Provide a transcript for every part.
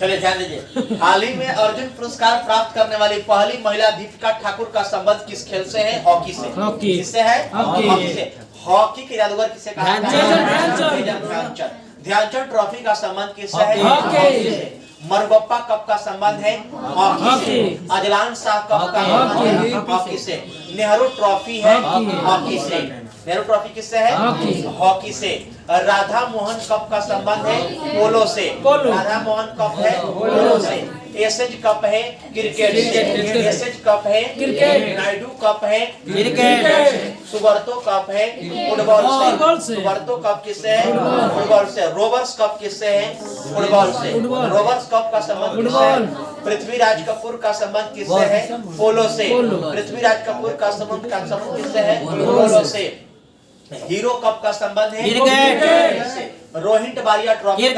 चलिए ध्यान दीजिए। हाल ही में अर्जुन पुरस्कार प्राप्त करने वाली पहली महिला दीपिका ठाकुर का संबंध किस खेल से है? हॉकी से। किससे है? हॉकी से। हॉकी के जादूगर किसे कहा जाता है? ध्यानचंद ट्रॉफी का संबंध किससे है? हॉकी से। मरगप्पा कप का संबंध है हॉकी से। अजलान शाह कप का संबंध है हॉकी से। नेहरू ट्रॉफी है हॉकी से। नेहरू ट्रॉफी किससे है? हॉकी से। राधा मोहन कप का संबंध है पोलो से। राधा मोहन कप है पोलो से। एसएच कप है क्रिकेट से। एसएच कप है क्रिकेट। नायडू कप है क्रिकेट। सुबर्तो कप है फुटबॉल से। सुबर्तो कप किससे है? फुटबॉल से। रोवर्स कप किससे है? फुटबॉल से। रोवर्स कप का संबंध किससे है? पृथ्वीराज कपूर का संबंध किससे है? पोलो से। पृथ्वीराज कपूर का संबंध किससे है? पोलो से। हीरो कप का संबंध है क्रिकेट से। रोहित बारिया ट्रॉफी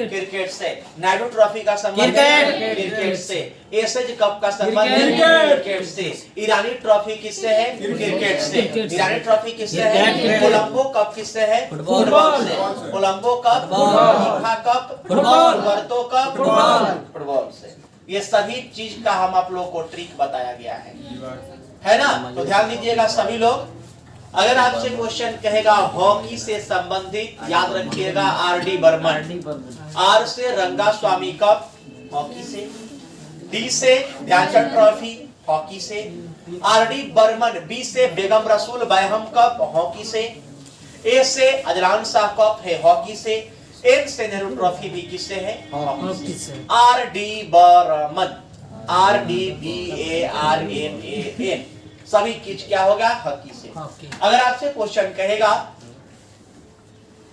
क्रिकेट से। नायडू ट्रॉफी का संबंध है क्रिकेट से। एसएज कप का संबंध है क्रिकेट से। ईरानी ट्रॉफी किससे है? क्रिकेट से। ईरानी ट्रॉफी किससे है? कोलंबो कप किससे है? फुटबॉल से। कोलंबो कप, फीफा कप, वर्तो कप फुटबॉल से। ये सभी चीज का हम आप लोग को ट्रिक बताया गया है ना? तो ध्यान दीजिएगा सभी लोग। अगर आपसे क्वेश्चन कहेगा हॉकी से संबंधित, याद रखिएगा आरडी बर्मन। आर से रंगा स्वामी कप हॉकी से। डी से ध्यानचंद ट्रॉफी हॉकी से। आरडी बर्मन। बी से बेगम रसूल बैहम कप हॉकी से। ए से अजलान शाह कप है हॉकी से। एन से नेहरू ट्रॉफी भी किससे है? हॉकी से। R D Burman. R D B A R M A N. सभी चीज क्या होगा? हॉकी से। अगर आपसे क्वेश्चन कहेगा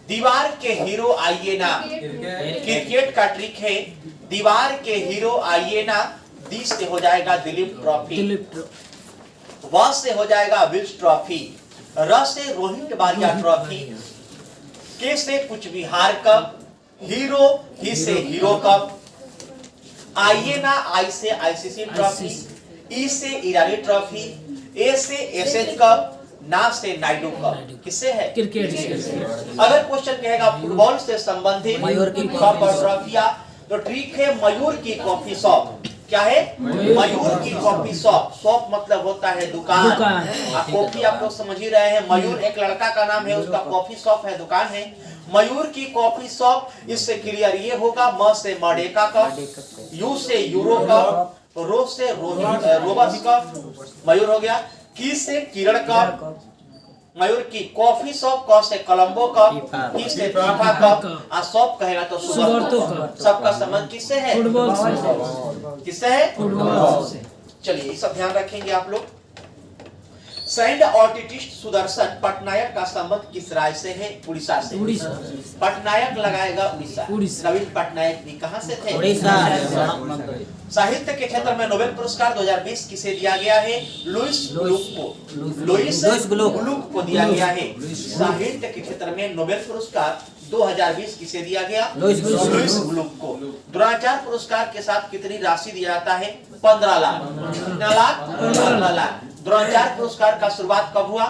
दीवार के हीरो आइए ना, क्रिकेट का ट्रिक है। दीवार के हीरो आइए ना, दी से हो जाएगा दिलीप ट्रॉफी। व से हो जाएगा विल्स ट्रॉफी। र से रोहित बारिया ट्रॉफी। के से कुछ बिहार कप। हीरो ही से हीरो कप। आइए ना, आई से आईसीसी ट्रॉफी। ई से ईरानी ट्रॉफी। ए से एसएच कप। ना से नायडू कप। किससे है? क्रिकेट से। अगर क्वेश्चन कहेगा फुटबॉल से संबंधित मयूर की कप और ट्रॉफियां, तो ट्रिक है मयूर की कॉफी शॉप। क्या है? मयूर की कॉफी शॉप। शॉप मतलब होता है दुकान। कॉफी आप लोग समझ ही रहे हैं। मयूर एक लड़का का नाम है, उसका कॉफी शॉप है, दुकान है। मयूर की कॉफी शॉप। इससे क्लियर ये होगा म से मडेका कप। यू से यूरो कप। रो से रोबर्स कप मयूर हो गया। की से किरण कप मयूर की कॉफी शॉप। क से कोलंबो कप। की से फीफा कप। आ शॉप कहेगा तो सुबर्तो कप। सबका संबंध किससे है? फुटबॉल से। किससे है? फुटबॉल से। चलिए ये सब ध्यान रखेंगे आप लोग। सैंड आर्टिस्ट सुदर्शन पटनायक का संबंध किस राज्य से है? उड़ीसा से। पटनायक लगाएगा उड़ीसा। नवीन पटनायक भी कहां से थे? उड़ीसा। साहित्य के क्षेत्र में नोबेल पुरस्कार 2020 किसे दिया गया है? लुईस ग्लुक को दिया गया है। साहित्य के क्षेत्र में नोबेल पुरस्कार 2020 किसे दिया गया? लुईस ग्लुक को। द्रोणाचार्य पुरस्कार के साथ कितनी राशि दिया जाता है? 15 लाख। कितना लाख? 15 लाख। द्रोणाचार्य पुरस्कार का शुरुआत कब हुआ?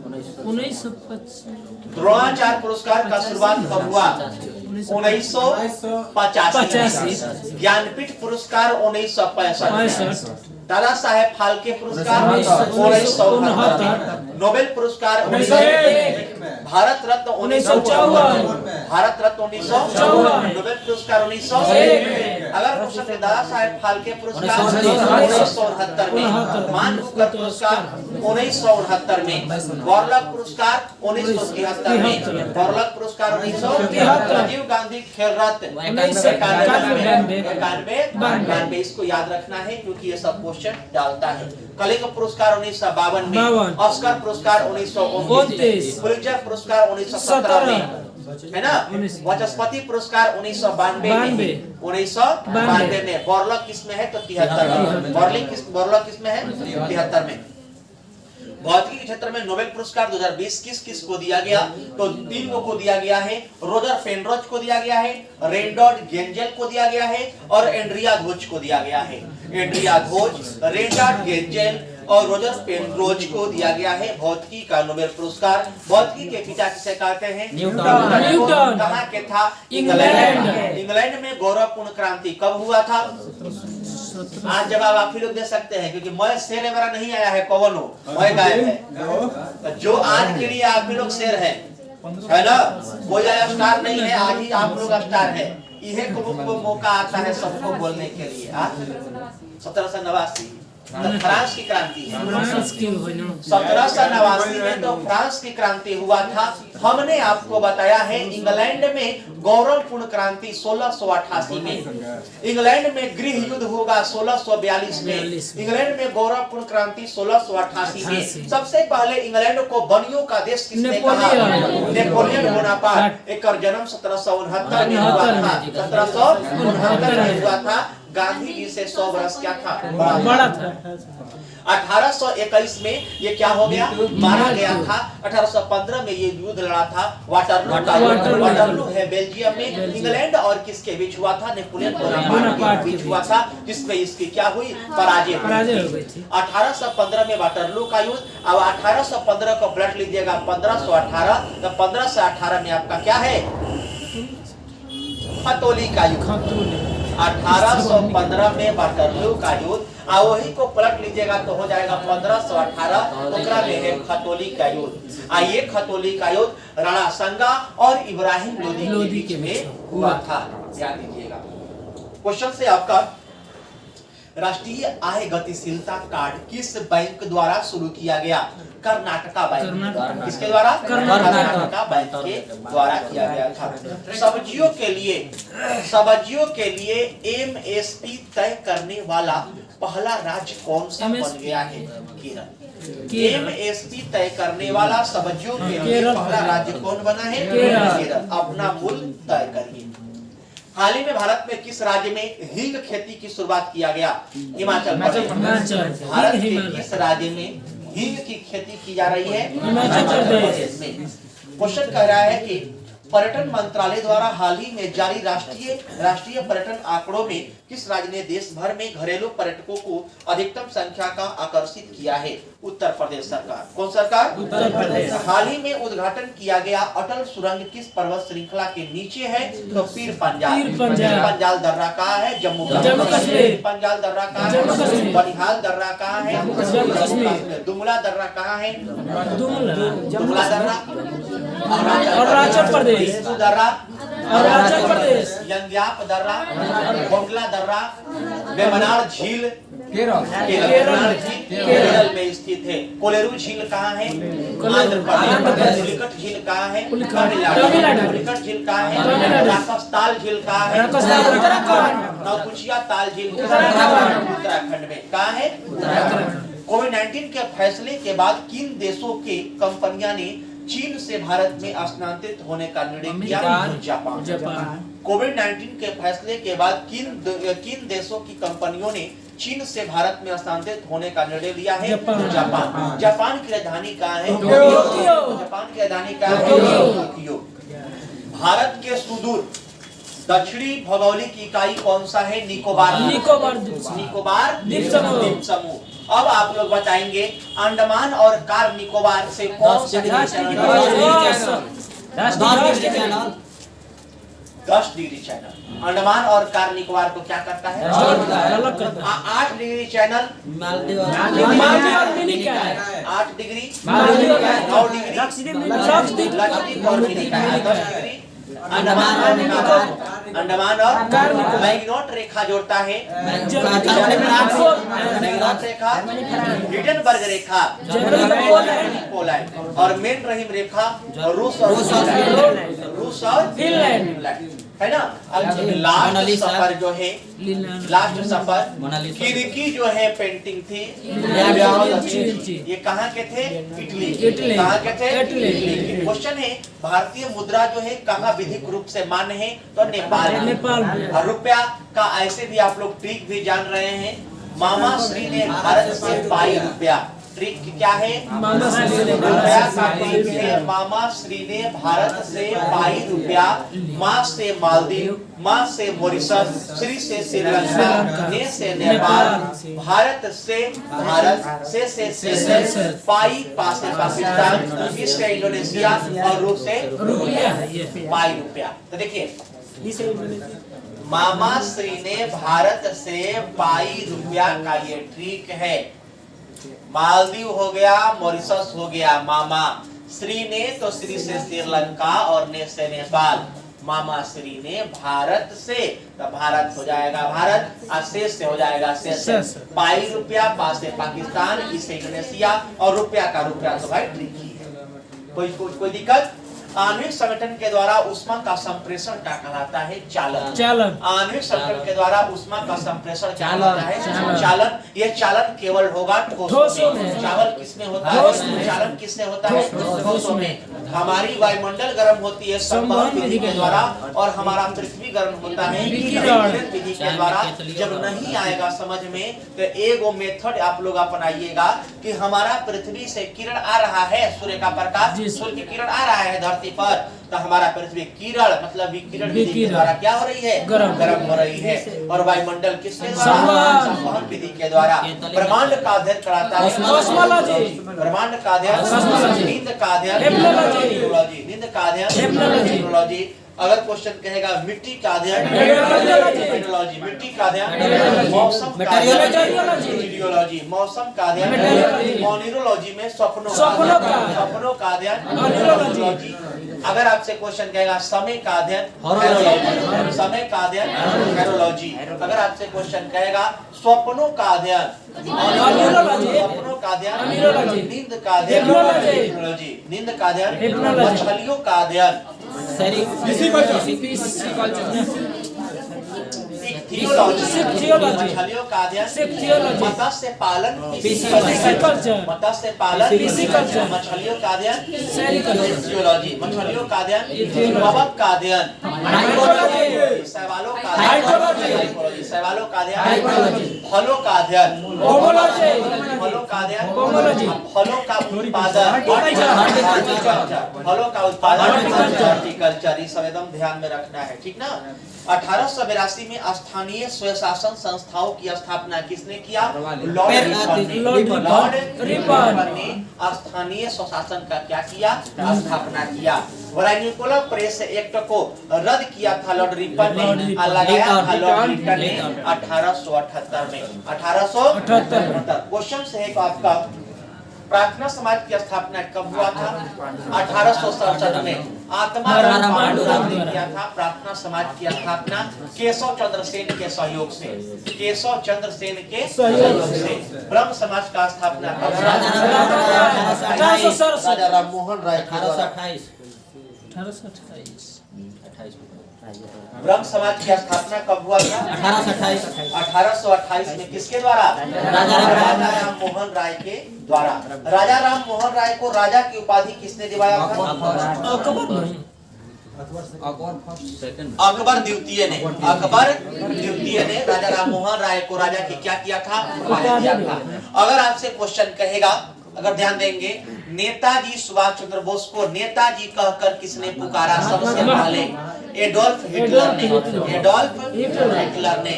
1950। द्रोणाचार्य पुरस्कार का शुरुआत कब हुआ? 1985। ज्ञानपीठ पुरस्कार 1965। दादा साहेब फाल्के पुरस्कार 1969। नोबेल पुरस्कार 1901। भारत रत्न 1954। भारत रत्न 1954। नोबेल पुरस्कार 1901। अगर क्वेश्चन दादा साहेब फाल्के पुरस्कार 1969 में। मान बुकर पुरस्कार 1969 में। गौरलक पुरस्कार 1973 में। गौरलक पुरस्कार 1973। राजीव गांधी खेल रत्न 1991। इसको याद रखना है क्योंकि ये सब डालता है। कलिंग पुरस्कार 1952 में। ऑस्कर पुरस्कार 1929। पुलित्जर पुरस्कार 1917 में, है ना? वाचस्पति पुरस्कार 1992 में। 1992 में। बॉर्लक किसमें है? तो 73 में। बॉर्लक किसमें है? 73 में। भौतिकी के क्षेत्र में नोबेल पुरस्कार 2020 किस को दिया गया? तो 3 को दिया गया है। रोजर फेनरोज को दिया गया है, रेनडॉट गेंजेल को दिया गया है और एंड्रिया घोष को दिया गया है। एंड्रिया घोष, रेनडॉट गेंजेल, और रोजर पेनरोज को दिया गया है भौतिकी का नोबेल पुरस्कार। भौतिकी के पिता किसे कहते हैं? न्यूटन। कहाँ के था? इंग्लैंड। इंग्लैंड में गौरवपूर्ण क्रांति कब हुआ था? आज जवाब आप ही लोग दे सकते हैं, क्योंकि मैं शेर वगैरह नहीं आया है, कौन हो मैं गायब है। जो आज के लिए आप ही लोग शेर है ना, कोई स्टार नहीं है, आज ही आप लोग स्टार है। यह को मौका आता है सबको बोलने के लिए। 1789 फ्रांस की क्रांति है। 1789 में तो फ्रांस की क्रांति हुआ था। हमने आपको बताया है इंग्लैंड में गौरवपूर्ण क्रांति 1688 में, इंग्लैंड में गृह युद्ध होगा 1642 में, इंग्लैंड में गौरवपूर्ण क्रांति 1688 में। सबसे पहले इंग्लैंड को बनियों का देश किसने कहा? Napoleon Bonaparte. एक जन्म 1769 में हुआ था। 1769 में हुआ था। गांधी जी से 100 वर्ष क्या था? बड़ा था। 1821 में ये क्या हो गया? मारा गया था। 1815 में ये युद्ध लड़ा था वाटरलू का। वाटरलू है बेल्जियम में। इंग्लैंड और किसके बीच हुआ था? नेपोलियन बोनापार्ट के बीच हुआ था, जिसमें इसकी क्या हुई? पराजय हो गई थी। 1815 में वाटरलू का युद्ध। अब 1815 को पलट लीजिएगा 1518। तो 1518 में आपका क्या है? खतौली का युद्ध। 1815 में वाटरलू का युद्ध। वही को पलट लीजिएगा तो हो जाएगा 1518। ओकरा में है खतौली का युद्ध। आइए, खतौली का युद्ध राणा संगा और इब्राहिम लोदी के बीच में हुआ था, याद कीजिएगा। क्वेश्चन से आपका राष्ट्रीय आय गतिशीलता कार्ड किस बैंक द्वारा शुरू किया गया? कर्नाटका बैंक। किसके द्वारा? कर्नाटका बैंक के द्वारा किया गया था। सब्जियों के लिए एमएसपी तय करने वाला पहला राज्य कौन सा बन गया है? केरल। एमएसपी तय करने वाला सब्जियों के लिए पहला राज्य कौन बना है? केरल। अपना मूल्य तय करिए। हाल ही में भारत में किस राज्य में हींग खेती की शुरुआत किया गया? हिमाचल प्रदेश। भारत के किस राज्य में हींग की खेती की जा रही है? हिमाचल प्रदेश में। क्वेश्चन कह रहा है कि पर्यटन मंत्रालय द्वारा हाल ही में जारी राष्ट्रीय पर्यटन आंकड़ों में किस राज्य ने देश भर में घरेलू पर्यटकों को अधिकतम संख्या का आकर्षित किया है? उत्तर प्रदेश सरकार। कौन सरकार? उत्तर प्रदेश। हाल ही में उद्घाटन किया गया अटल सुरंग किस पर्वत श्रृंखला के नीचे है? तो पीर पंजाल दर्रा कहाँ है? जम्मू कश्मीर। पंजाल दर्रा कहाँ है? बनिहाल दर्रा कहाँ है? दुमला दर्रा कहाँ है? दुमला दर्रा अरुणाचल प्रदेश। अरुणाचल प्रदेश। यंग्याप दर्रा, कोंडला दर्रा, वेमनाड झील केरल में स्थित है। कोलेरू झील कहाँ है? आंध्र प्रदेश। पुलिकट झील कहाँ है? तमिलनाडु। पुलिकट झील कहाँ है? राकसताल झील कहाँ है? नौकुचिया ताल झील उत्तराखंड में। कहाँ है? कोविड-19 के फैसले के बाद किन देशों के कंपनियां ने चीन से भारत में स्थानांतरित होने का निर्णय किया? जापान। कोविड-19 के फैसले के बाद किन देशों की कंपनियों ने चीन से भारत में स्थानांतरित होने का निर्णय लिया है? जापान। जापान की राजधानी कहाँ है? जापान की राजधानी कहाँ है? टोक्यो। भारत के सुदूर दक्षिणी भौगोलिक इकाई कौन सा है? निकोबार द्वीप समूह। अब आप लोग बताएंगे अंडमान और कार निकोबार से कौन सा 10 डिग्री चैनल। अंडमान और कार निकोबार को क्या करता है? 8 degree channel 8 degree 9 degree Lakshadweep और मिनिकॉय 10 डिग्री। अंडमान और मैग्नोट रेखा जोड़ता है। मैग्नोट रेखा, हिडनबर्ग रेखा, पोलैंड और मेन रहीम रेखा रूस और फिनलैंड है ना। लास्ट सफर जो है, लास्ट सफर किरकी जो है पेंटिंग थी, ये कहाँ के थे? इटली। कहाँ के थे? इटली। क्वेश्चन है भारतीय मुद्रा जो है कहाँ विधिक रूप से मान्य है? तो नेपाल। रुपया का ऐसे भी आप लोग ट्रिक भी जान रहे हैं। मामा श्री ने भारत से पाई रुपया ट्रिक क्या है? मामा श्री ने रुपया का ट्रिक है। मामा श्री ने भारत से पाई रुपया, माँ से मालदीव, माँ से मॉरिशस, श्री से श्रीलंका, ने से नेपाल, भारत से सेशेल्स, पाई पा से पाकिस्तान, इस से इंडोनेशिया और रूस से पाई रुपया। तो देखिए मामा श्री ने भारत से पाई रुपया का ये ट्रिक है। मालदीव हो गया, मॉरिशस हो गया मामा, श्री ने तो श्री से श्रीलंका और ने से नेपाल, मामा श्री ने भारत से तो भारत हो जाएगा भारत, और शेष से हो जाएगा शेष। पाई रुपया, पा से पाकिस्तान, इससे इंडोनेशिया और रुपया का रुपया तो भाई ट्रिक ही है। कोई दिक्कत? आणविक संगठन के द्वारा ऊष्मा का संप्रेषण क्या कहलाता है? चालन। आणविक संगठन के द्वारा ऊष्मा का संप्रेषण क्या कहलाता है? चालन। यह चालन केवल होगा ठोसों में। चावल किसमें होता है? चालन किसमें होता है? ठोसों में। हमारी वायुमंडल गर्म होती है संवहन विधि के द्वारा, और हमारा पृथ्वी गर्म होता है विकिरण विधि के द्वारा। जब नहीं आएगा समझ में तो एगो मेथड आप लोग अपनाइएगा कि हमारा पृथ्वी से किरण आ रहा है, सूर्य का प्रकाश, सूर्य की किरण आ रहा है धरती पर, तो हमारा पृथ्वी किरण मतलब विकिरण विधि के द्वारा क्या हो रही है? गर्म हो रही है। और वायुमंडल किसके द्वारा? संवहन विधि के द्वारा। ब्रह्मांड का अध्ययन कराता है ब्रह्मांड का अध्ययन, नींद का अध्ययन, नींद का अध्ययन। अगर क्वेश्चन कहेगा मिट्टी का अध्ययन, मेट्रोलॉजी, मिट्टी का अध्ययन, मौसम का मेटीरियोलॉजी, मौसम का अध्ययन, ऑनिरोलॉजी में सपनों का अध्ययन। अगर आपसे क्वेश्चन कहेगा समय का अध्ययन, समय का अध्ययन, हेरोलॉजी। अगर आपसे क्वेश्चन कहेगा स्वप्नों का अध्ययन, स्वप्नों का अध्ययन, नींद का अध्ययन, नींद का अध्ययन, मछलियों का अध्ययन, मछलियों का अध्ययन, मत्स्य पालन, मत्स्य पालन, मछलियों का अध्ययन, फिजियोलॉजी, मछलियों का अध्ययन, कवक का अध्ययन, शैवालों का अध्ययन, शैवालों का अध्ययन, फलों का अध्ययन, फलों का अध्ययन, फलों का उत्पादन, फलों का उत्पादन, हॉर्टिकल्चर। ये सब एकदम ध्यान में रखना है, ठीक ना। 1882 में स्थानीय स्वशासन संस्थाओं की स्थापना किसने किया? लॉर्ड रिपन ने स्थानीय स्वशासन का क्या किया? स्थापना किया। वर्नाक्युलर प्रेस एक्ट को रद्द किया था लॉर्ड रिपन ने, लगाया था लॉर्ड रिपन ने 1878 में। 1878। क्वेश्चन है आपका, प्रार्थना समाज की स्थापना कब हुआ था? 1867 में। आत्माराम पांडुरंग ने किया था प्रार्थना समाज की स्थापना केशव चंद्र सेन के सहयोग से, केशव चंद्र सेन के सहयोग से। ब्रह्म समाज का स्थापना कब? राजा राम मोहन राय 1828। ब्रह्म समाज की स्थापना कब हुआ था? 1828 में। किसके द्वारा? राजा राम मोहन राय के द्वारा। राजा राम मोहन राय को राजा की उपाधि किसने दिलाया था? अकबर द्वितीय ने। अकबर द्वितीय ने राजा राम मोहन राय को राजा की क्या किया था? उपाधि दिया था। अगर आपसे क्वेश्चन कहेगा, अगर ध्यान देंगे, नेताजी सुभाष चंद्र बोस को नेताजी कहकर किसने पुकारा सबसे पहले? एडोल्फ हिटलर ने। एडोल्फ हिटलर ने।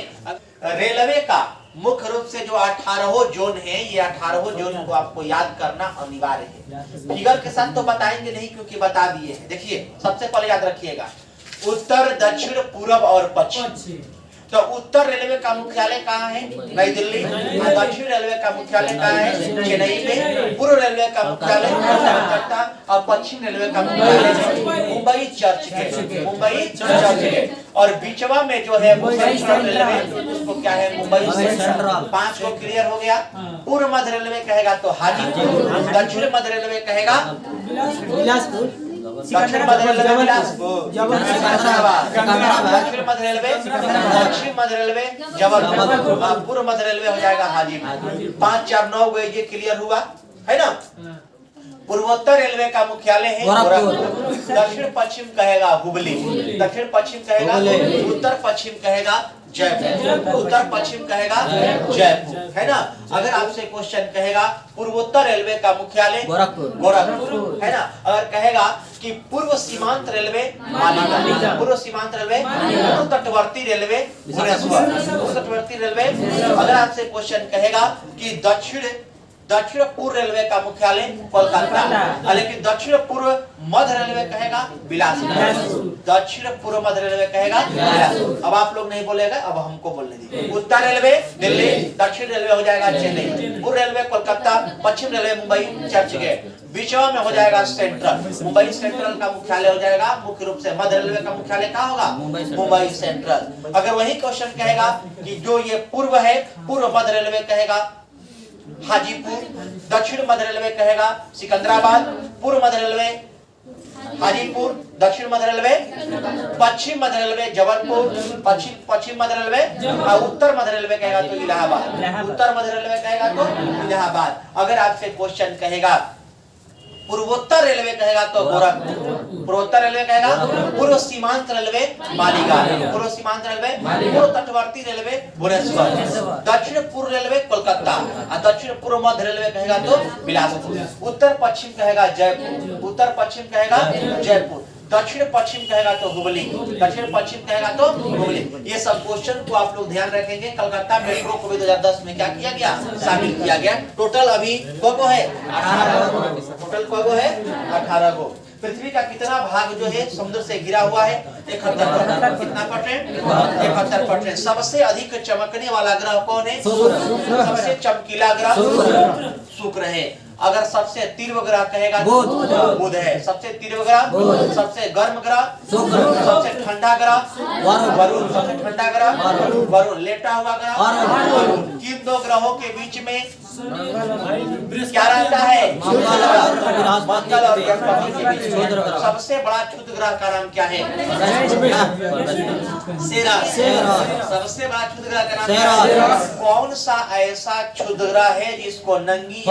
रेलवे का मुख्य रूप से जो 18 जोन है, ये 18 जोन को आपको याद करना अनिवार्य है। फिगर के साथ तो बताएंगे नहीं क्योंकि बता दिए हैं। देखिए सबसे पहले याद रखिएगा, उत्तर, दक्षिण, पूर्व और पश्चिम। तो उत्तर रेलवे का मुख्यालय कहाँ है? नई दिल्ली। दक्षिण रेलवे का मुख्यालय कहाँ है? चेन्नई में। पूर्व रेलवे का मुख्यालय कलकत्ता, और पश्चिम रेलवे का मुख्यालय मुंबई चर्च के, मुंबई चर्च के। और बीचवा में जो है सेंट्रल रेलवे, उसको क्या है? मुंबई सेंट्रल। 5 को क्लियर हो गया। पूर्व मध्य रेलवे कहेगा तो हाजीपुर, दक्षिण मध्य रेलवे कहेगा बिलासपुर, दक्षिण मध्य रेलवे बिलासपुर, दक्षिण मध्य रेलवे, दक्षिण मध्य रेलवे जबलपुर, पूर्व मध्य रेलवे हो जाएगा हाजीपुर। 5 4 9 गए, ये क्लियर हुआ है ना। पूर्वोत्तर रेलवे का मुख्यालय है गोरखपुर। दक्षिण पश्चिम कहेगा हुबली, दक्षिण पश्चिम कहेगा, उत्तर पश्चिम कहेगा जयपुर। उत्तर पश्चिम कहेगा जयपुर, है ना। अगर आपसे क्वेश्चन कहेगा पूर्वोत्तर रेलवे का मुख्यालय गोरखपुर, है ना। अगर कहेगा कि पूर्व सीमांत रेलवे मालीगांव, पूर्व सीमांत रेलवे, पूर्व तटवर्ती रेलवे भुवनेश्वर, पूर्व तटवर्ती रेलवे। अगर आपसे क्वेश्चन कहेगा कि दक्षिण पूर्व रेलवे का मुख्यालय कोलकाता, लेकिन दक्षिण पूर्व मध्य रेलवे कहेगा बिलासपुर, दक्षिण पूर्व मध्य रेलवे कहेगा बिलासपुर। अब आप लोग नहीं बोलेगा, अब हमको बोलने दीजिए। उत्तर रेलवे दिल्ली, दक्षिण रेलवे हो जाएगा चेन्नई, पूर्व रेलवे कोलकाता, पश्चिम रेलवे मुंबई चर्चगेट, बीचवा में हो जाएगा सेंट्रल, मुंबई सेंट्रल का मुख्यालय हो जाएगा मुख्य रूप से। मध्य रेलवे का मुख्यालय कहाँ होगा? मुंबई सेंट्रल। अगर वही क्वेश्चन कहेगा कि जो ये पूर्व है, पूर्व मध्य रेलवे कहेगा हाजीपुर, दक्षिण मध्य रेलवे कहेगा सिकंदराबाद, पूर्व मध्य रेलवे हाजीपुर, दक्षिण मध्य रेलवे, पश्चिम मध्य रेलवे जबलपुर, पश्चिम मध्य रेलवे, और उत्तर मध्य रेलवे कहेगा तो इलाहाबाद, उत्तर मध्य रेलवे कहेगा तो इलाहाबाद। अगर आपसे क्वेश्चन कहेगा पूर्वोत्तर रेलवे कहेगा तो गोरखपुर, पूर्वोत्तर रेलवे कहेगा, पूर्व सीमांत रेलवे मालीगांव, पूर्व सीमांत रेलवे, पूर्व तटवर्ती रेलवे भुवनेश्वर, दक्षिण पूर्व रेलवे कोलकाता, और दक्षिण पूर्व मध्य रेलवे कहेगा तो बिलासपुर। उत्तर पश्चिम कहेगा जयपुर, उत्तर पश्चिम कहेगा जयपुर, दक्षिण पश्चिम कहेगा तो हुबली, दक्षिण पश्चिम कहेगा तो हुबली। ये सब क्वेश्चन को आप लोग ध्यान रखेंगे। कलकत्ता मेट्रो को भी 2010 में क्या किया गया? शामिल किया गया। टोटल अभी को है 18 टोटल को है 18 को। पृथ्वी का कितना भाग जो है समुद्र से घिरा हुआ है? 71%। कितना परसेंट? 71%। सबसे अधिक चमकने वाला ग्रह कौन है? सबसे चमकीला ग्रह शुक्र है। अगर सबसे तीव्र ग्रह कहेगा बुध है। सबसे तीव्र ग्रह, सबसे गर्म ग्रह, सबसे ठंडा ग्रह वरुण, सबसे ठंडा ग्रह वरुण, लेटा हुआ ग्रह वरुण। किन दो ग्रहों के बीच में क्या रहता है? मंगल और बृहस्पति के बीच में। सबसे बड़ा क्षुद्र ग्रह का नाम क्या है? सबसे बड़ा क्षुद्र ग्रह का नाम कौन सा ऐसा क्षुद्र ग्रह है जिसको नंगी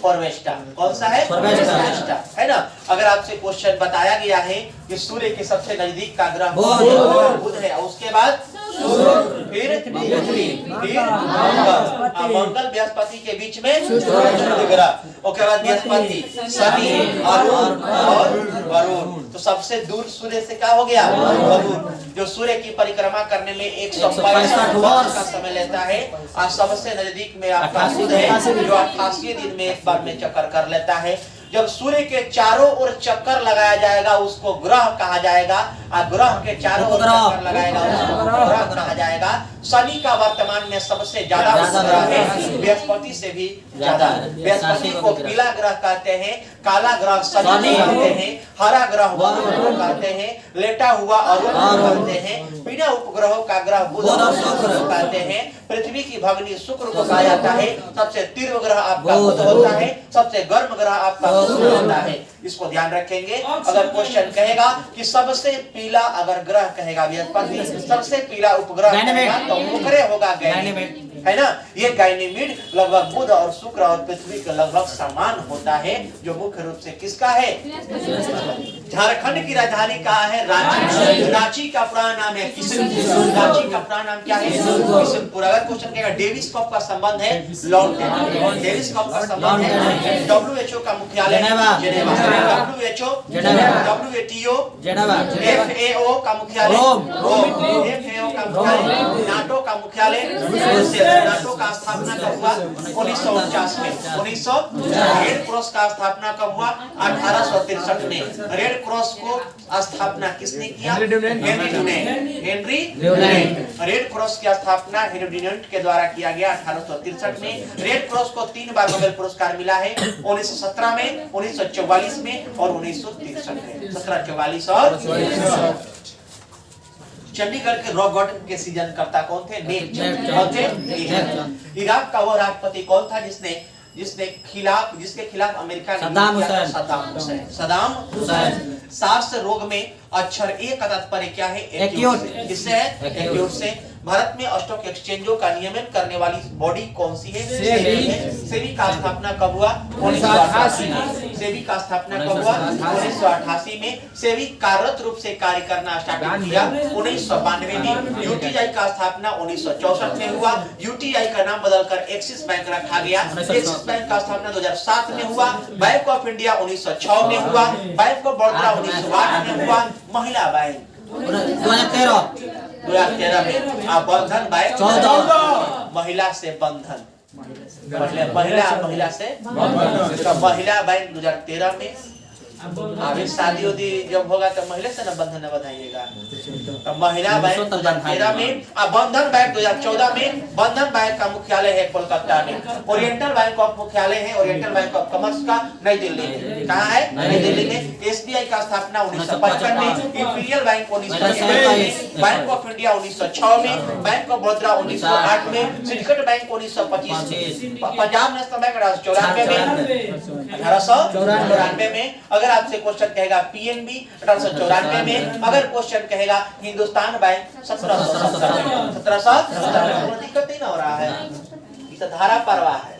फॉर्वेस्टा, कौन सा है? फॉर्वेस्टा, है ना। अगर आपसे क्वेश्चन बताया गया है कि सूर्य के सबसे नजदीक का ग्रह बुध है, उसके बाद फिर मंगल बृहस्पति के बीच में ग्रह, उसके बाद बृहस्पति, शनि, अरुण और वरुण। तो सबसे दूर सूर्य से क्या हो गया? वरुण, जो सूर्य की परिक्रमा करने में 162 वर्ष का समय लेता है। और सबसे नजदीक में आपका बुध है जो 88 दिन में एक बार में चक्कर कर लेता है। जब सूर्य के चारों ओर चक्कर लगाया जाएगा उसको ग्रह कहा जाएगा, और ग्रह के चारों ओर चक्कर लगाएगा उसको ग्रह कहा जाएगा। शनि का वर्तमान में सबसे ज्यादा ग्रह है, बृहस्पति से भी ज्यादा। बृहस्पति को पीला ग्रह कहते हैं, काला ग्रह शनि कहते हैं, हरा ग्रह वरुण कहते हैं, लेटा हुआ अरुण कहते हैं, बिना उपग्रहों का ग्रह बुध कहते हैं। पृथ्वी की भगनी शुक्र को कहा जाता है। सबसे तीव्र ग्रह आपका बुध होता है, सबसे गर्म ग्रह आपका शुक्र होता है। इसको ध्यान रखेंगे। अगर क्वेश्चन कहेगा कि सबसे पीला अगर ग्रह कहेगा बृहस्पति, सबसे पीला उपग्रह कहेगा तो मुकरे होगा गैनीमेड, है ना। ये गैनीमेड लगभग बुध और शुक्र और पृथ्वी के लगभग समान होता है, जो मुख्य रूप से किसका है? झारखंड की राजधानी कहाँ है? रांची। रांची का पुराना नाम है किशनपुर। रांची का पुराना नाम क्या है? किशनपुर। अगर क्वेश्चन कहेगा डेविस कप का संबंध है लॉन्ग टेन, डेविस कप का संबंध है WHO का मुख्यालय जेनेवा, WHO, WTO, FAO का मुख्यालय रोम, FAO का मुख्यालय, नाटो का मुख्यालय ब्रुसेल्स। नाटो का स्थापना कब हुआ? 1949 में। 1900 रेड क्रॉस का स्थापना कब हुआ? 1863 में। रेड क्रॉस को स्थापना किसने किया? Henry Dunant. रेड क्रॉस की स्थापना हेनरी ड्यूनेंट के द्वारा किया गया 1863 में। रेड क्रॉस को 3 बार नोबेल पुरस्कार मिला है, 1917 में, 1944 में और 1963 में। 1744 और चंडीगढ़ के रॉक गार्डन के सीजन करता कौन थे? इराक का वो राष्ट्रपति कौन था जिसके खिलाफ अमेरिका ने सद्दाम हुसैन। सार्स रोग में अक्षर ए का तात्पर्य क्या है? एक्यूट। किससे है? एक्यूट से। भारत में स्टॉक एक्सचेंजों का नियमन करने वाली बॉडी कौन सी है? सेबी का स्थापना कब हुआ? 1988। सेबी का स्थापना कब हुआ? 1988 में। सेबी कार्यरत रूप से कार्य करना स्टार्ट किया 1992 में। यूटीआई का स्थापना 1964 में हुआ। यूटीआई का नाम बदलकर एक्सिस बैंक रखा गया। एक्सिस बैंक का स्थापना 2007 में हुआ। बैंक ऑफ इंडिया 1906 में हुआ। बैंक ऑफ बड़ौदा 1908 में हुआ। महिला बैंक 2013 में। बंधन बैंक 14। महिला से बंधन, महिला से महिला बैंक 2013 में। अभी शादी उदी जब होगा तो महिला से न बंधन बधाइएगा। तो महिला बैंक 2013 में। बंधन बैंक 2014 में। बंधन बैंक का मुख्यालय है कोलकाता में। ओरिएंटल बैंक ऑफ मुख्यालय है ओरिएंटल बैंक ऑफ कॉमर्स का नई दिल्ली में। कहाँ है? नई दिल्ली में। एसबीआई का स्थापना 1955 में। इंपीरियल बैंक 1947 में। बैंक ऑफ इंडिया 1906 में। बैंक ऑफ बड़ौदा 1908 में। सिंडिकेट बैंक 1925 में। पंजाब नेशनल बैंक 1894 में। 1894 में। अगर आपसे क्वेश्चन कहेगा पीएनबी 1894 में। अगर क्वेश्चन कहेगा हिंदुस्तान बैंक 1770 में। कोई दिक्कत नहीं ना हो रहा है, ये धारा परवाह है।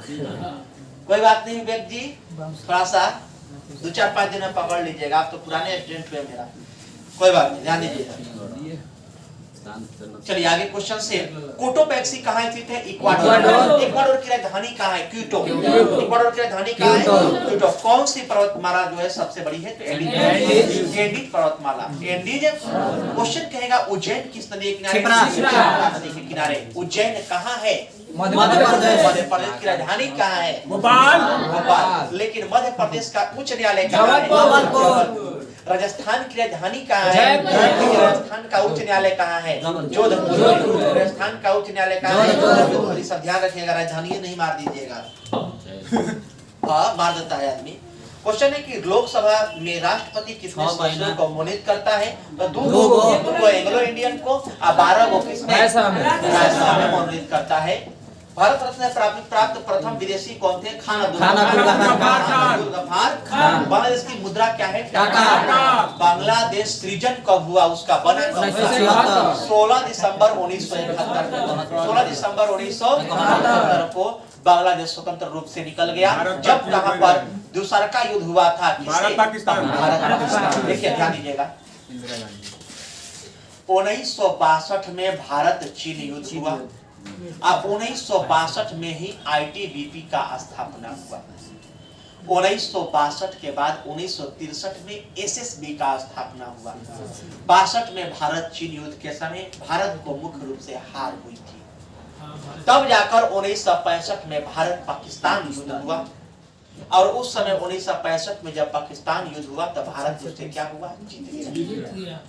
कोई बात नहीं विवेक जी, थोड़ा सा 2-4-5 दिन में पकड़ लीजिएगा। आप तो पुराने स्टूडेंट हुए मेरा, कोई बात नहीं, ध्यान दीजिएगा। चलिए आगे क्वेश्चन से। कोटोपैक्सी कहाँ स्थित है? इक्वाडोर। इक्वाडोर की राजधानी कहाँ है? क्यूटो। इक्वाडोर की राजधानी कहाँ है? क्यूटो। कौन सी पर्वतमाला जो है सबसे बड़ी है? तो एंडीज पर्वतमाला। एंडीज। क्वेश्चन कहेगा उज्जैन किस नदी के किनारे? नदी के किनारे। उज्जैन कहाँ है? मध्य प्रदेश की राजधानी कहाँ है? भोपाल। लेकिन मध्य प्रदेश का उच्च न्यायालय कहाँ है? राजस्थान की राजधानी कहाँ है? राजस्थान का उच्च न्यायालय कहाँ है? जोधपुर। राजस्थान का उच्च न्यायालय कहाँ है? जोधपुर। सब ध्यान रखिएगा, राजधानी नहीं मार दीजिएगा। हाँ मार देता है आदमी। क्वेश्चन है कि लोकसभा में राष्ट्रपति कितने सदस्यों को मनोनीत करता है? तो 2 एंग्लो इंडियन को और 12 को किसमें? राज्यसभा में मनोनीत करता है। भारत रत्न प्राप्त प्रथम विदेशी कौन थे? खान अब्दुल गफ्फार खान। बांग्लादेश की मुद्रा क्या है? टाका। बांग्लादेश सृजन कब हुआ? उसका बना 16 दिसंबर 1971। 16 दिसंबर 1971 को बांग्लादेश स्वतंत्र रूप से निकल गया। जब कहां पर दूसरा का युद्ध हुआ था? भारत पाकिस्तान। देखिए ध्यान दीजिएगा। 1962 में भारत चीन युद्ध हुआ। अब 1962 में ही आईटीबीपी का स्थापना हुआ। 1962 के बाद 1963 में एसएसबी का स्थापना हुआ। 62 में भारत चीन युद्ध के समय भारत को मुख्य रूप से हार हुई थी। तब जाकर 1965 में भारत पाकिस्तान युद्ध हुआ। और उस समय 1965 में जब पाकिस्तान युद्ध हुआ तब भारत उससे क्या हुआ? जीत गया।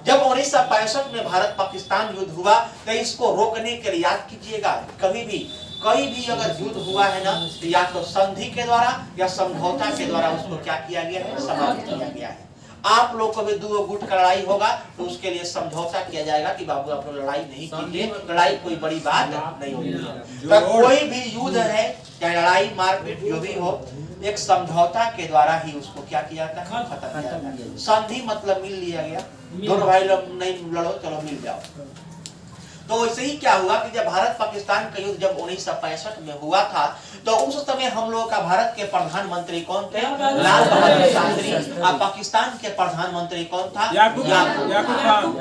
जब 1965 में भारत पाकिस्तान युद्ध हुआ तो इसको रोकने के लिए याद कीजिएगा, कभी भी अगर युद्ध हुआ है ना तो या तो संधि के द्वारा या समझौता के द्वारा उसको क्या किया गया है? समाप्त किया गया है। आप लोग को भी 2 गुट का लड़ाई होगा तो उसके लिए समझौता किया जाएगा कि बाबू आप लोग लड़ाई नहीं कीजिए, लड़ाई कोई बड़ी बात नहीं होगी। तो कोई भी युद्ध है चाहे लड़ाई मारपीट जो भी हो, एक समझौता के द्वारा ही उसको क्या किया जाता है? खत्म किया जाता है। संधि मतलब मिल लिया गया, दोनों भाई लोग नहीं लड़ो, चलो मिल जाओ। तो वैसे ही क्या हुआ कि जब भारत पाकिस्तान का युद्ध जब 1965 में हुआ था तो उस समय हम लोगों का भारत के प्रधानमंत्री कौन थे? लाल बहादुर शास्त्री। और पाकिस्तान के प्रधानमंत्री कौन था? याकूब।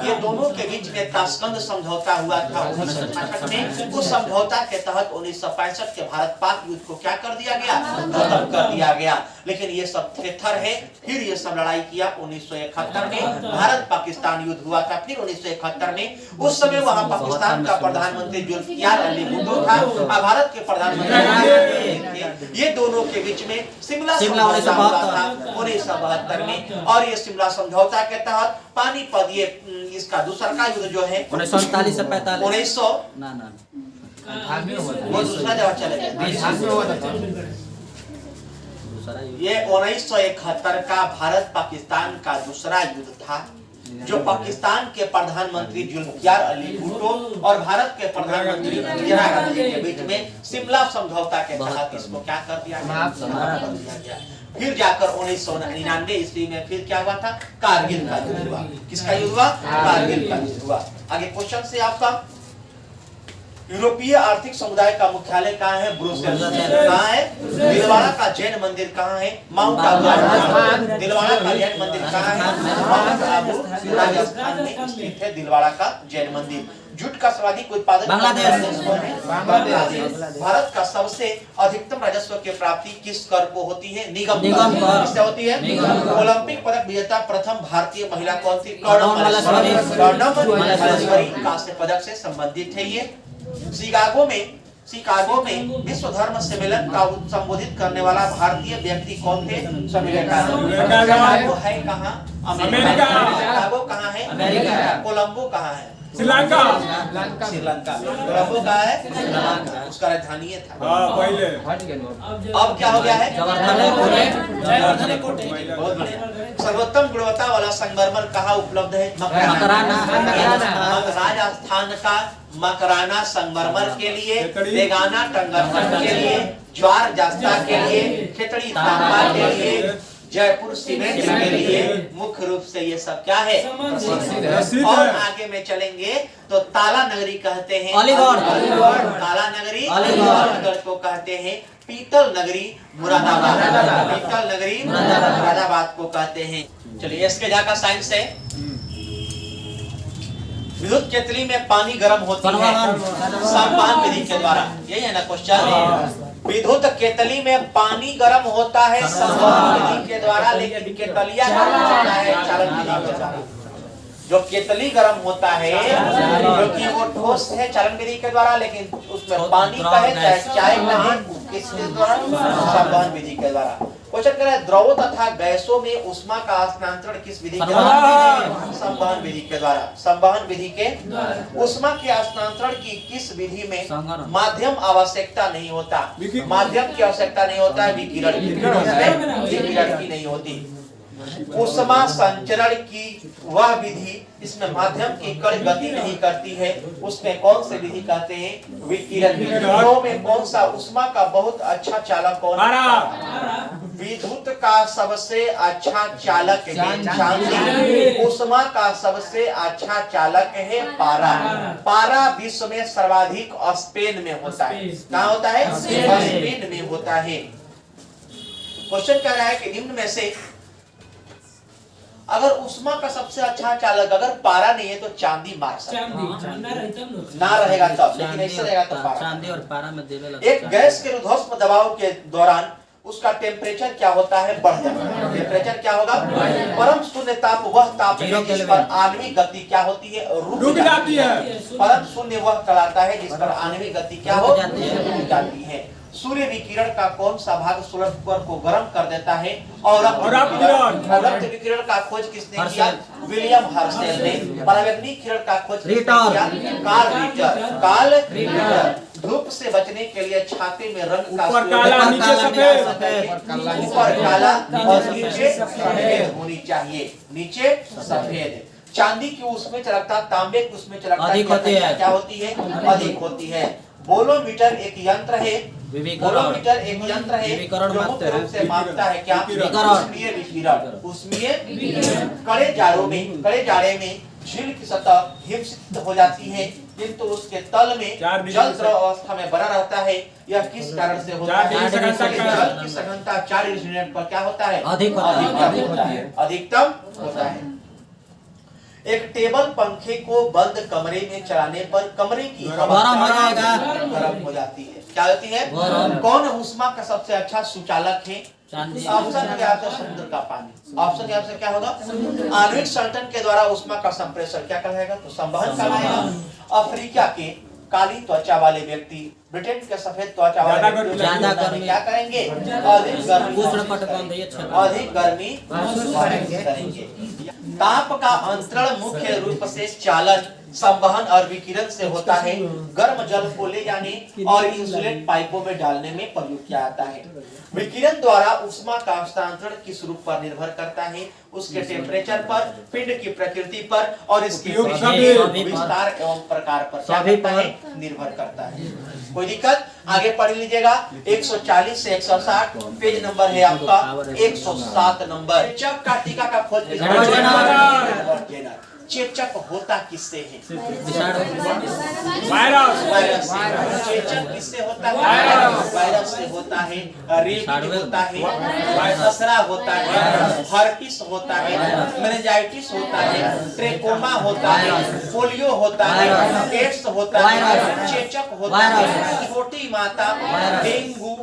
ये दोनों के बीच में ताशकंद समझौता हुआ था 1968 में। उस समझौता के तहत 1965 के भारत पाक युद्ध को क्या कर दिया गया? खत्म कर दिया गया। लेकिन ये सब थेथर है। फिर ये सब लड़ाई किया 1971 में भारत पाकिस्तान युद्ध हुआ था। फिर 1971 में उस समय वहां पाकिस्तान का प्रधानमंत्री जुल्फिकार अली भुट्टो था और भारत के प्रधानमंत्री ये दोनों के बीच में शिमला समझौता हुआ था 1972 में। और ये शिमला समझौता के तहत पानीपत ये इसका दूसरा का युद्ध जो है 1947 से 45 1900 वो दूसरा जगह चले गए। ये 1971 का भारत पाकिस्तान का दूसरा युद्ध था जो पाकिस्तान के प्रधानमंत्री जुल्फिकार अली भुट्टो और भारत के प्रधानमंत्री इंदिरा गांधी के बीच में शिमला समझौता के तहत इसको क्या कर दिया गया। फिर जाकर 1999 ईस्वी में फिर क्या हुआ था? कारगिल का युद्ध हुआ। किसका युद्ध हुआ? कारगिल का युद्ध हुआ। आगे क्वेश्चन से आपका यूरोपीय आर्थिक समुदाय का मुख्यालय कहाँ है? ब्रुसेल्स। कहाँ है? दिलवाड़ा का जैन मंदिर कहाँ है? माउंट आबू। दिलवाड़ा का जैन मंदिर कहाँ है? माउंट आबू राजस्थान में स्थित है दिलवाड़ा का जैन मंदिर। जूट का सर्वाधिक उत्पादन बांग्लादेश। भारत का सबसे अधिकतम राजस्व की प्राप्ति किस कर को होती है? निगम कर। किससे होती है? ओलंपिक पदक विजेता प्रथम भारतीय महिला कौन थी? कर्णम मल्लेश्वरी कांस्य पदक से संबंधित है ये। शिकागो में विश्व धर्म सम्मेलन का संबोधित करने वाला भारतीय व्यक्ति कौन थे? स्वामी विवेकानंद। शिकागो है कहाँ? अमेरिका। शिकागो कहाँ है? अमेरिका। कोलंबो कहाँ है? श्रीलंका। कोलंबो कहाँ है? श्रीलंका। उसका राजधानी था। पहले। अब क्या हो गया है? बहुत बढ़िया। सर्वोत्तम गुणवत्ता वाला संगमरमर कहाँ उपलब्ध है? राजस्थान का मकराना संगमरमर के लिए, बेगाना संगमरमर के लिए, ज्वार जास्ता के लिए, खेतड़ी तांबा के लिए, जयपुर सीमेंट के लिए मुख्य रूप से ये सब क्या है? और आगे में चलेंगे तो ताला नगरी कहते हैं अलीगढ़। ताला नगरी अलीगढ़ को कहते हैं। पीतल नगरी मुरादाबाद। पीतल नगरी मुरादाबाद को कहते हैं। चलिए इसके जाकर साइंस है। विद्युत केतली में पानी गर्म होती है संवहन विधि के द्वारा। यही है ना क्वेश्चन? विद्युत केतली में पानी गर्म होता है संवहन विधि के द्वारा, लेकिन केतलिया होता है चालन विधि के द्वारा। जो केतली गर्म होता है क्योंकि वो ठोस है चालन विधि के द्वारा, लेकिन उसमें पानी का है चाहे चाय का है, किसके द्वारा? संवहन विधि के द्वारा। क्वेश्चन कह रहा है द्रवों तथा गैसों में ऊष्मा का हस्तांतरण किस विधि के द्वारा? संवहन विधि के द्वारा। संवहन विधि के ऊष्मा के हस्तांतरण की किस विधि में माध्यम आवश्यकता नहीं होता? माध्यम की आवश्यकता नहीं होता है, विकिरण की नहीं होती। ऊष्मा संचरण की वह विधि इसमें माध्यम की कण गति नहीं करती है, उसमें कौन सी विधि कहते हैं? विकिरण विधि। में कौन सा ऊष्मा का बहुत अच्छा चालक कौन है? विद्युत का सबसे अच्छा चालक है चांदी। ऊष्मा का सबसे अच्छा चालक है पारा। पारा विश्व में सर्वाधिक स्पेन में होता है। कहाँ होता है? स्पेन में होता है। क्वेश्चन कह रहा है कि निम्न में से अगर ऊष्मा का सबसे अच्छा चालक अगर पारा नहीं है तो चांदी मार सकता है। ना रहेगा तब, लेकिन ऐसे रहेगा तो पारा। चांदी और पारा में देवे एक गैस के ऊर्ध्वस्म दबाव के दौरान उसका टेम्परेचर क्या होता है? बढ़ जाता है। टेम्परेचर क्या होगा? परम शून्य ताप वह ताप है जिस पर आणविक गति क्या होती है? रुक जाती है। परम शून्य वह कहलाता है जिस पर आणविक गति क्या हो जाती है। सूर्य विकिरण का कौन सा भाग सूर्य को गर्म कर देता है? और रक्त विकिरण का खोज किसने किया? विलियम हर्शेल ने। परावैक्निक किरण का खोज किसने किया? Carl Ritter. धूप से बचने के लिए छाते में रंग का ऊपर काला नीचे सफेद। ऊपर काला और नीचे सफेद होनी चाहिए। नीचे सफेद। चांदी की उसमें चलकता तांबे की उसमें चलकता क्या होती है? अधिक होती है। बोलोमीटर एक यंत्र है। बोलोमीटर एक यंत्र है जो मुख्य रूप से मापता है क्या? उष्मीय विकिरण। उष्मीय कड़े जाड़े में झील की सतह हिमशीत हो जाती है, किंतु उसके तल में जल द्रव अवस्था में बना रहता है। यह किस कारण से होता है? जल की सघनता 4 डिग्री सेंटीग्रेड पर क्या होता है? अधिकतम होता है। एक टेबल पंखे को बंद कमरे में चलाने पर कमरे की हवा गर्म हो जाती है। क्या होती है? कौन ऊष्मा का सबसे अच्छा सुचालक है? ऑप्शन क्या है? समुद्र का पानी। ऑप्शन क्या से क्या होगा? आणविक संतन के द्वारा ऊष्मा का संप्रेषण क्या कहलाएगा? तो संवहन कहलाएगा। अफ्रीका के काली त्वचा वाले व्यक्ति ब्रिटेन के सफेद त्वचा वाले व्यक्ति क्या करेंगे? अधिक गर्मी करेंगे। ताप का अंतरण मुख्य रूप से चालन, संवहन और विकिरण से होता है। गर्म जल को ले जाने और इंसुलेट पाइपों में डालने में प्रयोग किया जाता है। विकिरण द्वारा ऊष्मा का हस्तांतरण किस रूप पर निर्भर करता है? उसके टेम्परेचर पर, पिंड की प्रकृति पर और इसके विस्तार एवं प्रकार पर क्या करता है? निर्भर करता है। कोई दिक्कत? आगे पढ़ लीजिएगा। 140 से 160 पेज नंबर है आपका 107 नंबर। चक का टीका का खोज चेचक होता किससे है? वायरस। वायरस से। चेचक किससे होता है? वायरस से होता है। रेबीज होता है, खसरा होता है, हर्पिस होता है, मेनिंजाइटिस होता है, ट्रेकोमा होता है, पोलियो होता है, एड्स होता है, चेचक होता है, छोटी माता, डेंगू,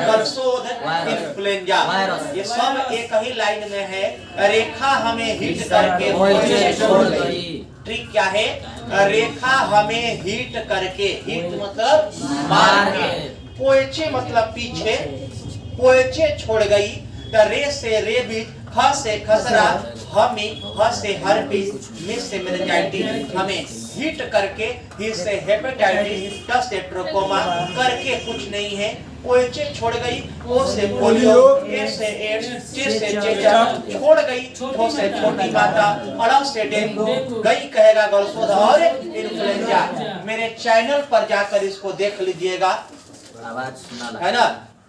गलसोद, इन्फ्लुएंजा। ये सब एक ही लाइन में है। रेखा हमें हिट करके छोड़ गई। ट्रिक क्या है? रेखा हमें हिट करके, हिट मतलब मार के, पोएचे मतलब पीछे, पोएचे छोड़ गई। रे से रेबीज, ख से खसरा, हमें ह से हर्पिस, मिस से मेनिंजाइटिस, हमें हिट करके, ही से हेपेटाइटिस, ट से ट्रोकोमा, करके कुछ नहीं है। पोएचे छोड़ गई, ओ से पोलियो, ए से एड्स, चे से चेचक, छोड़ गई, छो से छोटी माता, अड़ से डेंगू, गई कहेगा गलसोद और इन्फ्लुएंजा। मेरे चैनल पर जाकर इसको देख लीजिएगा, आवाज सुना है ना?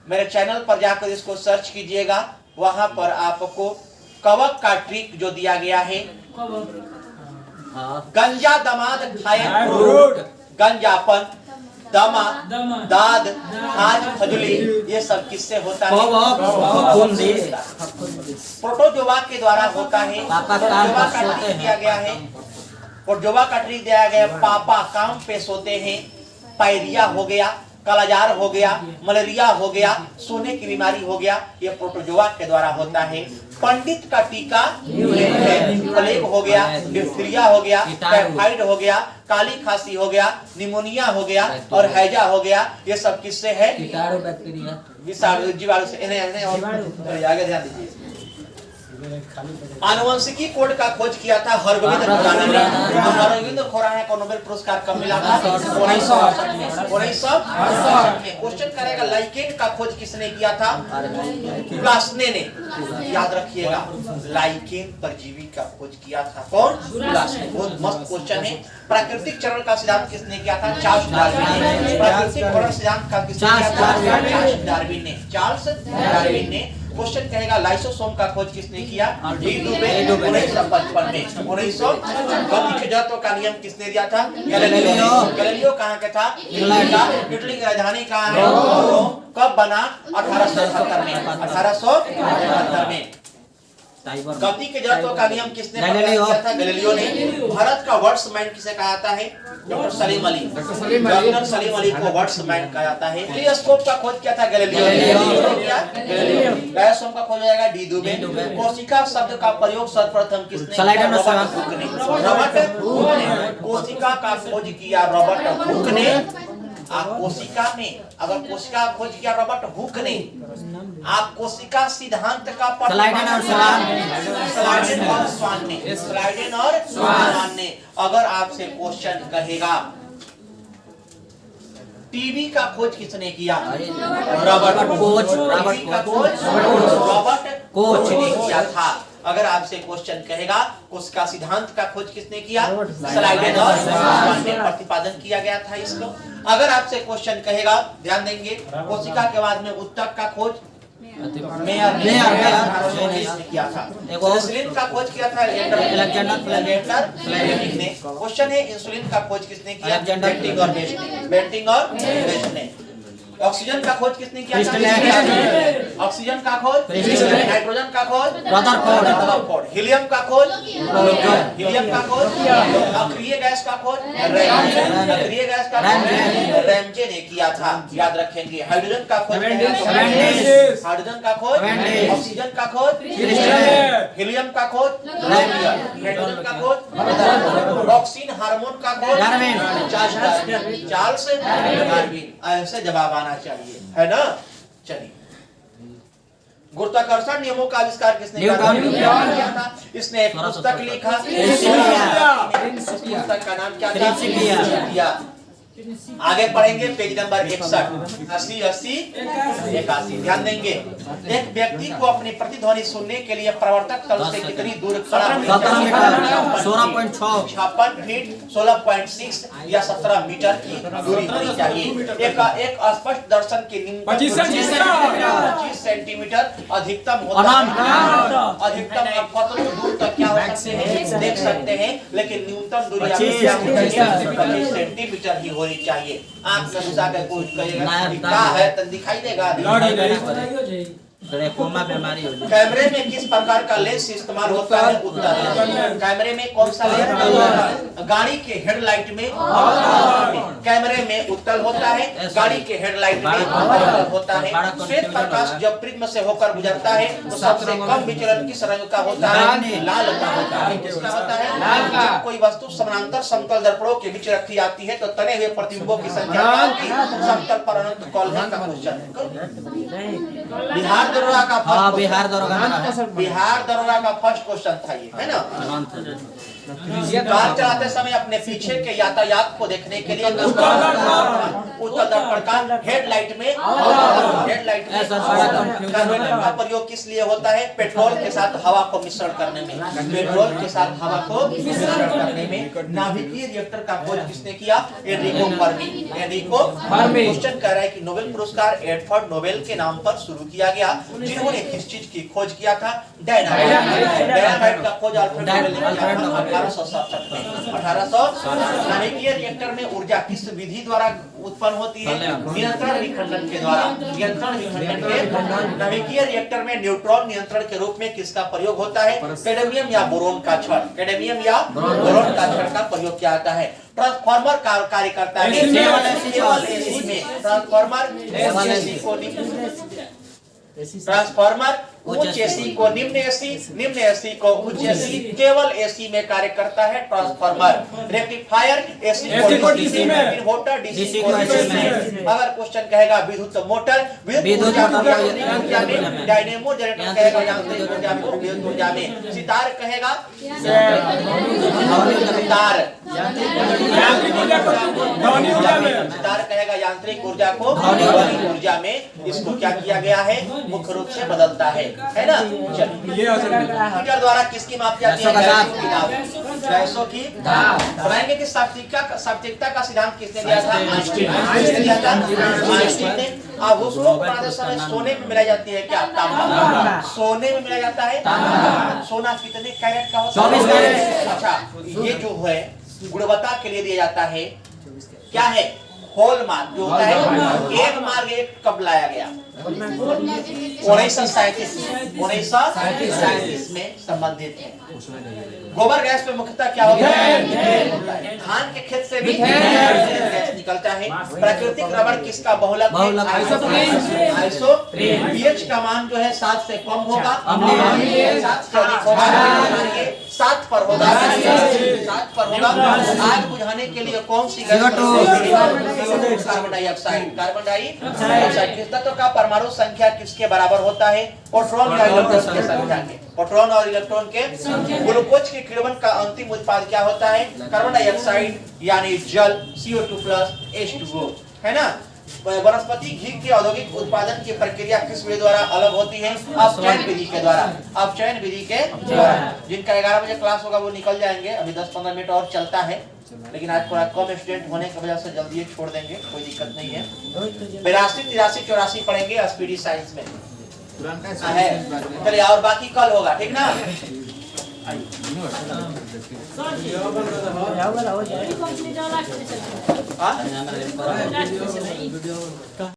मेरे चैनल पर जाकर इसको सर्च कीजिएगा, वहां पर आपको कवक का ट्रिक जो दिया गया है। गंजा दमाद खाए, गंजापन, दमा, दाद, हाथ खजुली, ये सब किससे होता है? प्रोटोजोआ के द्वारा होता है। प्रोटोजोआ का ट्रिक दिया गया है। प्रोटोजोआ का ट्रिक दिया गया है। पापा काम पे सोते हैं, पायरिया हो गया, कालाजार हो गया, मलेरिया हो गया, सोने की बीमारी हो गया, ये प्रोटोजोआ के द्वारा होता है। पंडित का टीका प्लेग हो गया, डिप्थीरिया हो गया, टाइफाइड हो गया, काली खांसी हो गया, निमोनिया हो गया और हैजा हो गया, ये सब किससे है? कीटाणु बैक्टीरिया, जीवाणु से। आगे ध्यान दीजिए। आनुवंशिकी कोड का खोज किया था हरगोविंद खुराना ने। हरगोविंद खुराना को नोबेल पुरस्कार कब मिला था? 1968 में। 1968 में। क्वेश्चन करेगा लाइकेन का खोज किसने किया था? प्लास्ने ने। याद रखिएगा, लाइकेन परजीवी का खोज किया था कौन? प्लास्ने। बहुत मस्त क्वेश्चन है। प्राकृतिक चरण का सिद्धांत किसने किया था? चार्ल्स डार्विन ने। प्राकृतिक चरण सिद्धांत का किसने किया था? चार्ल्स डार्विन ने। चार्ल्स डार्विन ने। क्वेश्चन कहेगा लाइसोसोम का खोज किसने किया? डी दुबे 1955 में। 1900 गति के जड़त्व का नियम किसने दिया था? गैलीलियो। गैलीलियो कहाँ के था? इटली की राजधानी कहाँ है? रोम। कब बना? 1878 में। 1878 में। गति के जड़त्व का नियम किसने किया था? गैलीलियो ने। भारत का वर्ड्समैन किसे कहा जाता है? डॉक्टर सलीम अली। डॉक्टर सलीम अली को वर्ड्समैन कहा जाता है। टेलीस्कोप का खोज किया था? गैलीलियो ने। का खोज हो जाएगा डी दुबे। कोशिका शब्द का प्रयोग सर्वप्रथम किसने किया? रॉबर्ट हुक ने। रॉबर्ट हुक ने कोशिका का खोज किया, रॉबर्ट हुक ने। आप कोशिका में, अगर कोशिका खोज किया रॉबर्ट हुक ने, आप कोशिका सिद्धांत का स्लाइडेन और स्वान ने। अगर आपसे क्वेश्चन कहेगा टीबी का खोज किसने किया? Robert Koch. रॉबर्ट कोच ने किया था। अगर आपसे क्वेश्चन कहेगा कोशिका सिद्धांत का खोज किसने किया? स्लाइडेन और स्वान ने। प्रतिपादन किया गया था इसको। अगर आपसे क्वेश्चन कहेगा, ध्यान देंगे, कोशिका के बाद में उत्तक का खोज मेयर ने किया था। इंसुलिन का खोज किया था अलेक्जेंडर फ्लेमिंग ने। क्वेश्चन है इंसुलिन का खोज किसने किया? बेंटिंग और बेस्ट ने। ऑक्सीजन का खोज किसने किया? ऑक्सीजन का खोज, नाइट्रोजन का खोज रदरफोर्ड। हीलियम का खोज, हीलियम का खोज, अक्रिय गैस का खोज, अक्रिय गैस का रैमजे ने किया था। याद रखेंगे। हाइड्रोजन का खोज, हाइड्रोजन का खोज, ऑक्सीजन का खोज, हीलियम का खोज, नाइट्रोजन का खोज, ऑक्सीन हार्मोन का खोज, चार्ल्स डार्विन। ऐसे जवाब आना चाहिए, है ना? चलिए, गुरुत्वाकर्षण नियमों का आविष्कार किसने किया था? इसने एक पुस्तक लिखा। पुस्तक का नाम क्या था? आगे पढ़ेंगे पेज नंबर 61, 80, 80, 81। ध्यान देंगे, एक व्यक्ति को अपनी प्रतिध्वनि सुनने के लिए प्रवर्तक तल से कितनी दूर खड़ा होना 17 मीटर, चाहिए? 16.6 56 फीट, 16.6 या 17 मीटर की दूरी होनी चाहिए। एक स्पष्ट दर्शन की न्यूनतम 25 सेंटीमीटर अधिकतम होता है। अधिकतम आप कतनी दूर तक क्या हो सकते हैं देख सकते हैं, लेकिन न्यूनतम दूरी आपकी क्या होनी चाहिए? 25 सेंटीमीटर ही होनी चाहिए। आंख में घुसा के कोई कहेगा क्या है तो दिखाई देगा। ट्रेकोमा बीमारी हो जाए। कैमरे में किस प्रकार का लेंस इस्तेमाल होता है? उत्तर, कैमरे में कौन सा लेंस? गाड़ी के हेडलाइट में कैमरे में उत्तल होता है, गाड़ी के हेडलाइट में अवतल होता है। श्वेत प्रकाश जब प्रिज्म से होकर गुजरता है तो सबसे कम विचलन किस रंग का होता है? लाल का होता है। किसका होता है? लाल का। जब कोई वस्तु समानांतर समतल दर्पणों के बीच रखी जाती है तो तने हुए प्रतिबिंबों की संख्या समतल पर अनंत कॉलम का क्वेश्चन। बिहार दरोगा का बिहार दरोगा का फर्स्ट क्वेश्चन था ये, है ना? कार चलाते समय अपने पीछे के यातायात को देखने के लिए उत्तर दर्पण का हेडलाइट में कार्बोरेटर का प्रयोग किस लिए होता है? पेट्रोल के साथ हवा को मिश्रण करने में। पेट्रोल के साथ हवा को मिश्रण करने में। नाभिकीय रिएक्टर का खोज किसने किया? Enrico Fermi. क्वेश्चन कह रहा है कि नोबेल पुरस्कार एडवर्ड नोबेल के नाम पर शुरू किया गया, जिन्होंने किस चीज की खोज किया था? डायनामाइट का खोज अल्फ्रेड नोबेल ने किया था 1867 में। 1800। नाभिकीय रिएक्टर में ऊर्जा किस विधि द्वारा उत्पन्न होती है? नियंत्रण विखंडन के द्वारा। नियंत्रण विखंडन के नाभिकीय रिएक्टर में न्यूट्रॉन नियंत्रण के रूप में किसका प्रयोग होता है? कैडमियम या बोरोन का छड़। कैडमियम या बोरोन का छड़ का प्रयोग किया जाता है। ट्रांसफार्मर कार्य करता है केवल एसी में। ट्रांसफार्मर एसी को ट्रांसफार्मर उच्च एसी को निम्न एसी, निम्न एसी को उच्च एसी, केवल एसी में कार्य करता है ट्रांसफार्मर। रेक्टिफायर एसी को डीसी में, इन्वर्टर डीसी को डीसी में। अगर क्वेश्चन कहेगा विद्युत मोटर, विद्युत ऊर्जा में, डायनेमो जनरेटर कहेगा यांत्रिक ऊर्जा में, विद्युत ऊर्जा में। सितार कहेगा सितार सितार कहेगा यांत्रिक ऊर्जा को ध्वनि ऊर्जा में। इसको क्या किया गया है? मुख्य रूप से बदलता है ना? मीटर द्वारा किसकी माप जाती है? गैसों की। बताएंगे कि सापेक्षिकता का सिद्धांत किसने दिया था? आइंस्टीन ने। आभूषणों को बनाते समय सोने में मिलाई जाती है क्या? तांबा। सोने में मिलाया जाता है। सोना कितने कैरेट का होता है? 24 कैरेट। अच्छा, ये जो है गुणवत्ता के लिए दिया जाता है, क्या है? होल मार्क जो होता है। एक मार्क एक कब लाया गया? 1937 में संबंधित है। गोबर गैस पे मुख्यतः क्या होता है? धान के खेत से भी गैस निकलता है। प्राकृतिक रबड़ किसका बहुलक? आइसो। पीएच का मान जो है 7 से कम होगा, 7 से अधिक होगा, 7 पर होगा, 7 पर होगा। आग बुझाने के लिए कौन सी gas? Carbon dioxide. Carbon dioxide. किस तत्व का परमाणु संख्या किसके बराबर होता है? प्रोटॉन या इलेक्ट्रॉन की संख्या के। प्रोटॉन और इलेक्ट्रॉन के। ग्लूकोज के किण्वन का अंतिम उत्पाद क्या होता है? कार्बन डाइऑक्साइड यानी जल, CO2+ H2O, है ना? वनस्पति घी के औद्योगिक उत्पादन की प्रक्रिया किस विधि द्वारा अलग होती है? अपचयन विधि के द्वारा। अपचयन विधि के द्वारा। जिनका 11 बजे क्लास होगा वो निकल जाएंगे, अभी 10-15 मिनट और चलता है, लेकिन आज थोड़ा कम स्टूडेंट होने की वजह से जल्दी ही छोड़ देंगे, कोई दिक्कत नहीं है। 82, 83, 84 पढ़ेंगे स्पीडी साइंस में है। चलिए, और बाकी कल होगा, ठीक ना?